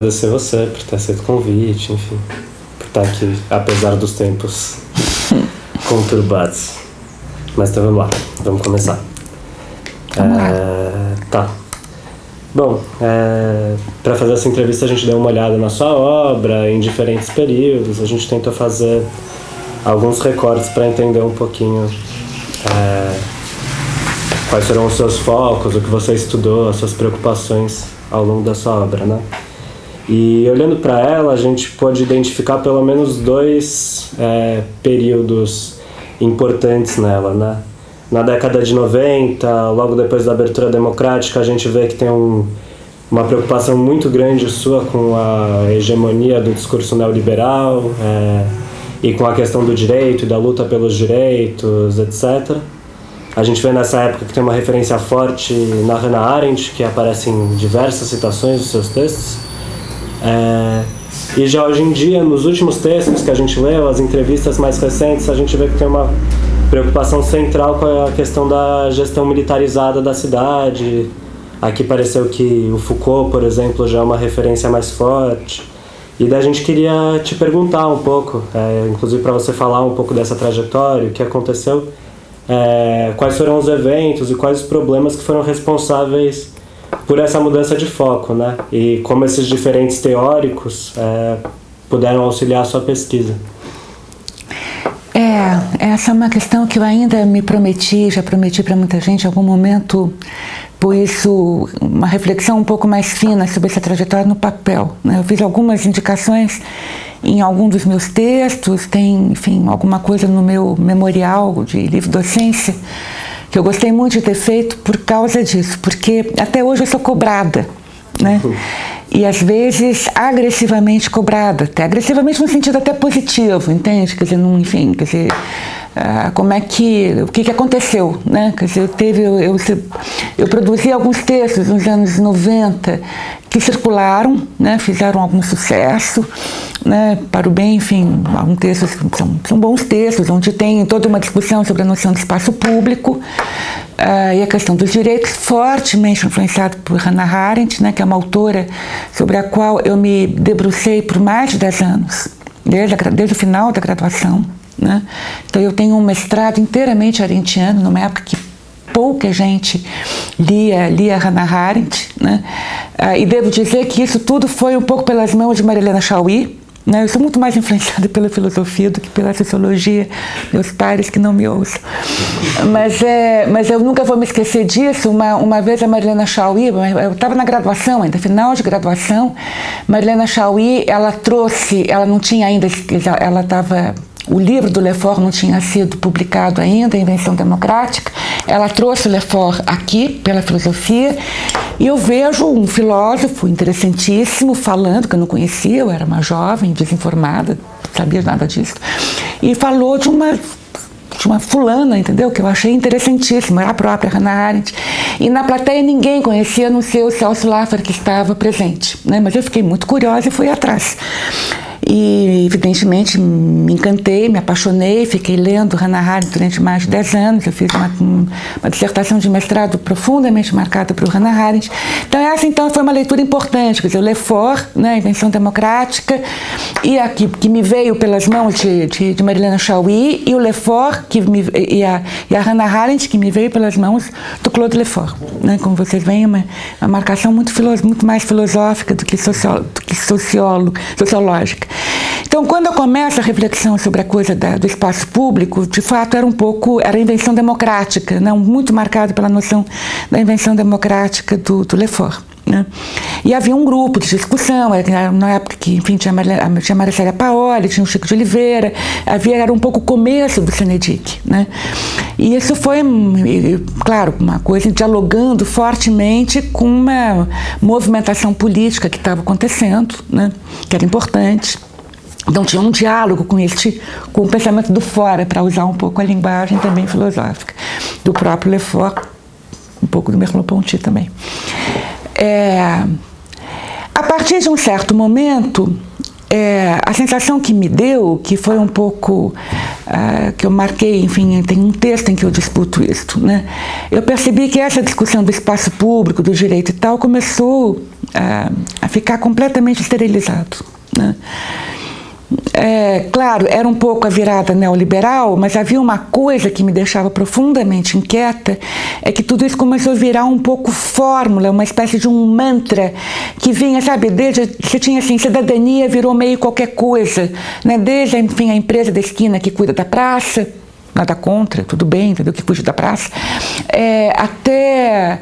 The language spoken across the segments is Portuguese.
Agradecer você por ter aceito o convite, enfim, por estar aqui, apesar dos tempos conturbados. Mas então vamos lá, vamos começar. Tá. Bom, para fazer essa entrevista a gente deu uma olhada na sua obra em diferentes períodos, a gente tentou fazer alguns recortes para entender um pouquinho quais foram os seus focos, o que você estudou, as suas preocupações ao longo da sua obra, né? E olhando para ela, a gente pode identificar pelo menos dois períodos importantes nela, né? Na década de 90, logo depois da abertura democrática, a gente vê que tem uma preocupação muito grande sua com a hegemonia do discurso neoliberal e com a questão do direito e da luta pelos direitos, etc. A gente vê nessa época que tem uma referência forte na Hannah Arendt, que aparece em diversas citações dos seus textos. E já hoje em dia, nos últimos textos que a gente leu, as entrevistas mais recentes, a gente vê que tem uma preocupação central com a questão da gestão militarizada da cidade. Aqui pareceu que o Foucault, por exemplo, já é uma referência mais forte. E daí a gente queria te perguntar um pouco, inclusive para você falar um pouco dessa trajetória, o que aconteceu, quais foram os eventos e quais os problemas que foram responsáveis por essa mudança de foco, né? E como esses diferentes teóricos puderam auxiliar a sua pesquisa. Essa é uma questão que eu ainda já prometi para muita gente em algum momento, por isso uma reflexão um pouco mais fina sobre essa trajetória no papel, né? Eu fiz algumas indicações em algum dos meus textos, tem, enfim, alguma coisa no meu memorial de livro docência, que eu gostei muito de ter feito por causa disso, porque até hoje eu sou cobrada, né? E às vezes agressivamente cobrada, até agressivamente no sentido até positivo, entende? Quer dizer, o que aconteceu, né? Quer dizer, eu produzi alguns textos nos anos 90 que circularam, né? Fizeram algum sucesso, né? Para o bem, enfim, alguns textos são bons textos, onde tem toda uma discussão sobre a noção de espaço público e a questão dos direitos, fortemente influenciado por Hannah Arendt, né? Que é uma autora sobre a qual eu me debrucei por mais de 10 anos, desde o final da graduação, né? Então eu tenho um mestrado inteiramente arendtiano, numa época que pouca gente lia Hannah Arendt, né? E devo dizer que isso tudo foi um pouco pelas mãos de Marilena Chaui, né? Eu sou muito mais influenciada pela filosofia do que pela sociologia, meus pares que não me ouçam. Mas eu nunca vou me esquecer disso. Uma vez a Marilena Chaui, eu estava na graduação ainda, final de graduação, Marilena Chaui, ela não tinha ainda, ela estava... O livro do Lefort não tinha sido publicado ainda, a Invenção Democrática. Ela trouxe o Lefort aqui, pela filosofia, e eu vejo um filósofo interessantíssimo falando, que eu não conhecia, eu era uma jovem, desinformada, não sabia nada disso, e falou de uma fulana, entendeu? Que eu achei interessantíssima, era a própria Hannah Arendt. E na plateia ninguém conhecia, a não ser o Celso Laffer, que estava presente, né? Mas eu fiquei muito curiosa e fui atrás. E, evidentemente, me encantei, me apaixonei, fiquei lendo Hannah Arendt durante mais de 10 anos. Eu fiz uma dissertação de mestrado profundamente marcada por Hannah Arendt. Então, essa foi uma leitura importante, quer dizer, o Lefort, né, a Invenção Democrática, e que me veio pelas mãos de Marilena Chaui, e o Lefort, e a Hannah Arendt, que me veio pelas mãos do Claude Lefort. Né? Como vocês veem, uma marcação muito mais filosófica do que sociológica. Então, quando eu começo a reflexão sobre a coisa do espaço público, de fato era a invenção democrática, né? Muito marcado pela noção da invenção democrática do Lefort. Né? E havia um grupo de discussão, na época que, enfim, tinha Maricélia Paoli, tinha o Chico de Oliveira, era um pouco o começo do Senedic, né? E isso foi, claro, uma coisa dialogando fortemente com uma movimentação política que estava acontecendo, né? Que era importante. Então tinha um diálogo com o pensamento do fora, para usar um pouco a linguagem também filosófica, do próprio Lefort, um pouco do Merleau-Ponty também. A partir de um certo momento, a sensação que me deu, que foi um pouco, que eu marquei, enfim, tem um texto em que eu discuto isso, né? Eu percebi que essa discussão do espaço público, do direito e tal, começou a ficar completamente esterilizado, né? Claro, era um pouco a virada neoliberal, mas havia uma coisa que me deixava profundamente inquieta, é que tudo isso começou a virar um pouco fórmula, uma espécie de um mantra que vinha, sabe, desde, você tinha assim, cidadania virou meio qualquer coisa, né? Desde, enfim, a empresa da esquina que cuida da praça, nada contra, tudo bem, entendeu? Que cuide da praça, até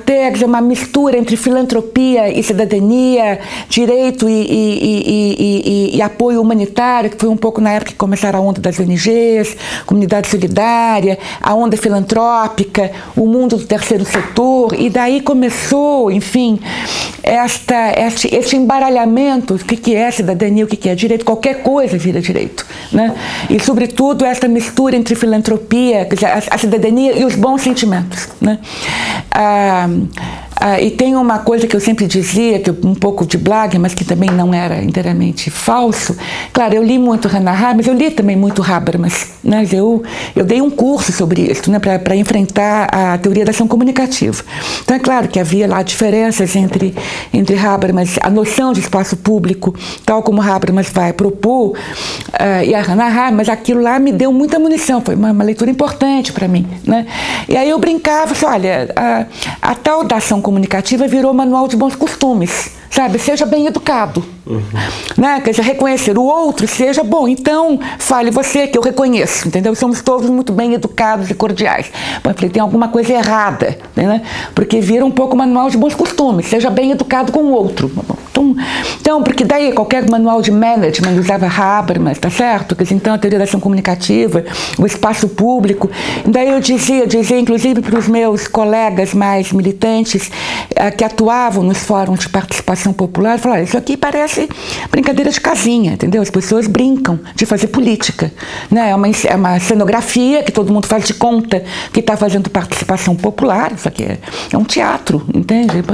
quer dizer, uma mistura entre filantropia e cidadania, direito e apoio humanitário, que foi um pouco na época que começaram a onda das ONGs, comunidade solidária, a onda filantrópica, o mundo do terceiro setor, e daí começou, enfim, este embaralhamento, o que é cidadania, o que é direito, qualquer coisa vira direito, né? E, sobretudo, essa mistura entre filantropia, quer dizer, a cidadania e os bons sentimentos, né? E tem uma coisa que eu sempre dizia, que um pouco de blague, mas que também não era inteiramente falso. Claro, eu li muito Hannah Arendt, mas eu li também muito Habermas, né? Eu dei um curso sobre isso, né? Para enfrentar a teoria da ação comunicativa. Então é claro que havia lá diferenças entre Habermas, a noção de espaço público, tal como Habermas vai propor, e a Hannah Arendt, mas aquilo lá me deu muita munição, foi uma leitura importante para mim, né? E aí eu brincava, olha, a tal da ação comunicativa virou manual de bons costumes, sabe? Seja bem educado, né? Quer dizer, reconhecer o outro, seja bom, então fale você que eu reconheço, entendeu? Somos todos muito bem educados e cordiais. Bom, eu falei, tem alguma coisa errada, né? Porque vira um pouco manual de bons costumes, seja bem educado com o outro. Então, porque daí qualquer manual de management usava Habermas, tá certo? Quer dizer, então a teoria da ação comunicativa, o espaço público. Daí eu dizia inclusive para os meus colegas mais militantes que atuavam nos fóruns de participação popular, eu falava, isso aqui parece brincadeira de casinha, entendeu? As pessoas brincam de fazer política, né? É uma cenografia que todo mundo faz de conta que está fazendo participação popular, isso aqui é um teatro, entende?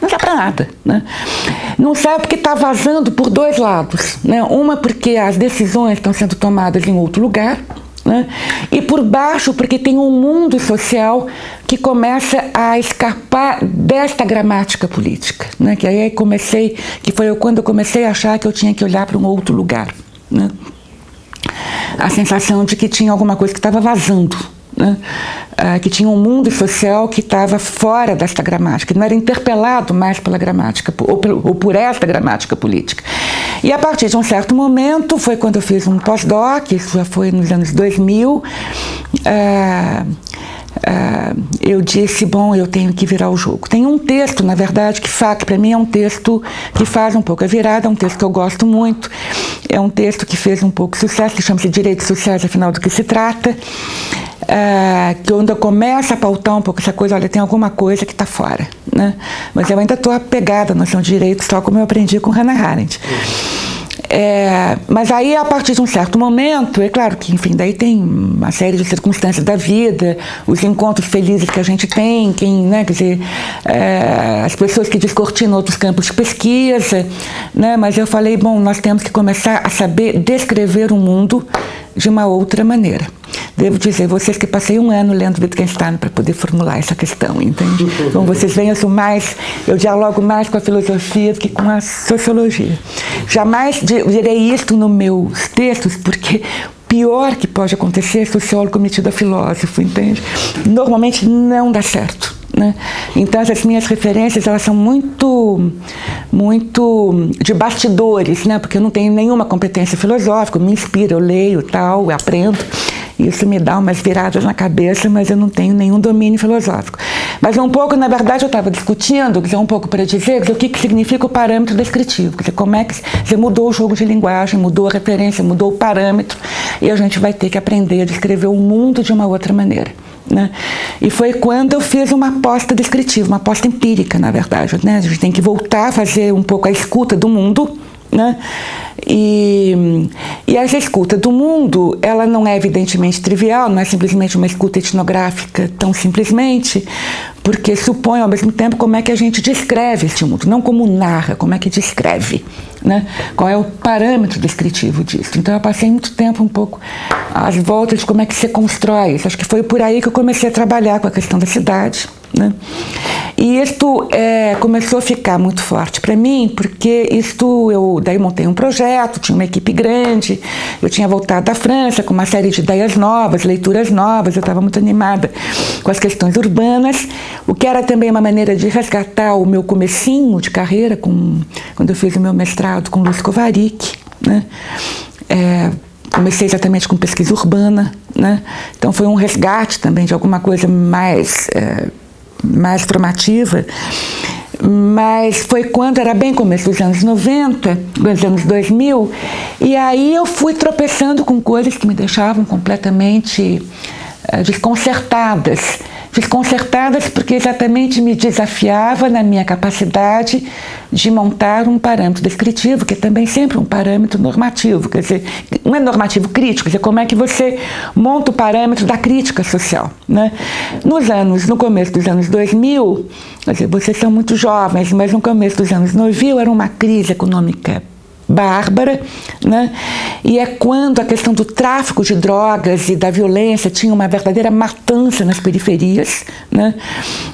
Não dá para nada, né? Não serve porque está vazando por dois lados, né? Uma porque as decisões estão sendo tomadas em outro lugar, né? E por baixo porque tem um mundo social que começa a escapar desta gramática política, né? Que aí foi quando eu comecei a achar que eu tinha que olhar para um outro lugar, né? A sensação de que tinha alguma coisa que estava vazando, né? Que tinha um mundo social que estava fora desta gramática, que não era interpelado mais pela gramática, ou por esta gramática política. E a partir de um certo momento, foi quando eu fiz um pós-doc, isso já foi nos anos 2000, eu disse, bom, eu tenho que virar o jogo. Tem um texto, na verdade, que para mim é um texto que faz um pouco a virada, é um texto que eu gosto muito, é um texto que fez um pouco sucesso, que chama-se Direitos Sociais, afinal do que se trata, que quando eu começo a pautar um pouco essa coisa, olha, tem alguma coisa que está fora, né? Mas eu ainda estou apegada à noção de direitos, tal como eu aprendi com Hannah Arendt. Mas aí, a partir de um certo momento, é claro que, enfim, daí tem uma série de circunstâncias da vida, os encontros felizes que a gente tem, né, quer dizer, as pessoas que descortinam outros campos de pesquisa, né, mas eu falei, bom, nós temos que começar a saber descrever o mundo de uma outra maneira. Devo dizer, vocês que passei um ano lendo Wittgenstein para poder formular essa questão, entende? Então vocês veem, eu dialogo mais com a filosofia do que com a sociologia. Jamais direi isto nos meus textos, porque o pior que pode acontecer é sociólogo metido a filósofo, entende? Normalmente não dá certo, né? Então as minhas referências, elas são muito de bastidores, né? Porque eu não tenho nenhuma competência filosófica, eu me inspiro, eu leio, tal, eu aprendo. Isso me dá umas viradas na cabeça, mas eu não tenho nenhum domínio filosófico. Mas um pouco, na verdade, eu estava discutindo, um pouco para dizer o que significa o parâmetro descritivo, quer dizer, como é que você mudou o jogo de linguagem, mudou a referência, mudou o parâmetro, e a gente vai ter que aprender a descrever o mundo de uma outra maneira, né? E foi quando eu fiz uma aposta descritiva, uma aposta empírica, na verdade, né? A gente tem que voltar a fazer um pouco a escuta do mundo, né? E essa escuta do mundo, ela não é evidentemente trivial, não é simplesmente uma escuta etnográfica tão simplesmente, porque supõe ao mesmo tempo como é que a gente descreve este mundo, não como narra, como é que descreve, né? Qual é o parâmetro descritivo disso. Então eu passei muito tempo um pouco às voltas de como é que se constrói isso. Acho que foi por aí que eu comecei a trabalhar com a questão da cidade. né? E isto começou a ficar muito forte para mim, porque eu daí montei um projeto, tinha uma equipe grande, eu tinha voltado da França com uma série de ideias novas, leituras novas, eu estava muito animada com as questões urbanas, o que era também uma maneira de resgatar o meu comecinho de carreira, quando eu fiz o meu mestrado com Lúcio Kovarik, né? Comecei exatamente com pesquisa urbana, né? Então foi um resgate também de alguma coisa mais formativa, mas foi quando era bem começo dos anos 90, dos anos 2000, e aí eu fui tropeçando com coisas que me deixavam completamente desconcertadas porque exatamente me desafiava na minha capacidade de montar um parâmetro descritivo, que é também sempre um parâmetro normativo, quer dizer, não é normativo crítico, quer dizer, como é que você monta o parâmetro da crítica social, né? No começo dos anos 2000, quer dizer, vocês são muito jovens, mas no começo dos anos 2000 era uma crise econômica bárbara, né? E é quando a questão do tráfico de drogas e da violência tinha uma verdadeira matança nas periferias, né?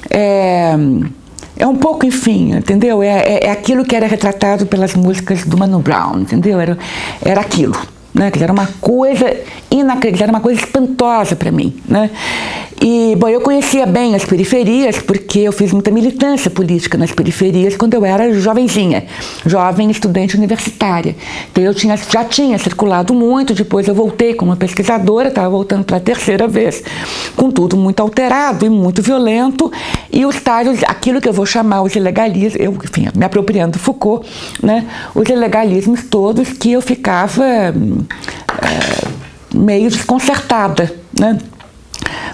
É um pouco, enfim, entendeu? É aquilo que era retratado pelas músicas do Mano Brown, entendeu? Era aquilo, né? Que era uma coisa inacreditável, era uma coisa espantosa para mim, né? E, bom, eu conhecia bem as periferias, porque eu fiz muita militância política nas periferias quando eu era jovenzinha, jovem estudante universitária. Então eu já tinha circulado muito, depois eu voltei como pesquisadora, estava voltando pela terceira vez, com tudo muito alterado e muito violento, e os tais, aquilo que eu vou chamar os ilegalismos, eu, enfim, me apropriando do Foucault, né, os ilegalismos todos que eu ficava meio desconcertada, né?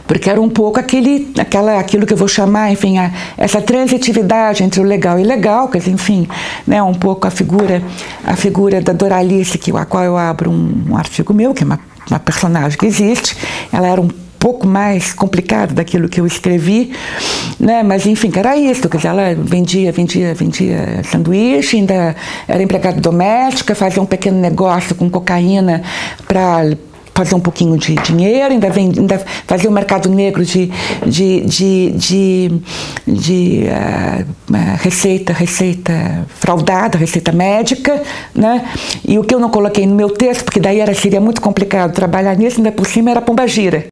Porque era um pouco aquilo que eu vou chamar, enfim, essa transitividade entre o legal e ilegal, quer dizer, enfim, né, um pouco a figura da Doralice, a qual eu abro um artigo meu, que é uma personagem que existe. Ela era um pouco mais complicada daquilo que eu escrevi, né, mas enfim, que era isso, quer dizer, ela vendia sanduíche, ainda era empregada doméstica, fazia um pequeno negócio com cocaína para fazer um pouquinho de dinheiro, ainda fazer o mercado negro de receita fraudada, receita médica, né? E o que eu não coloquei no meu texto, porque daí seria muito complicado trabalhar nisso, ainda por cima era pombagira,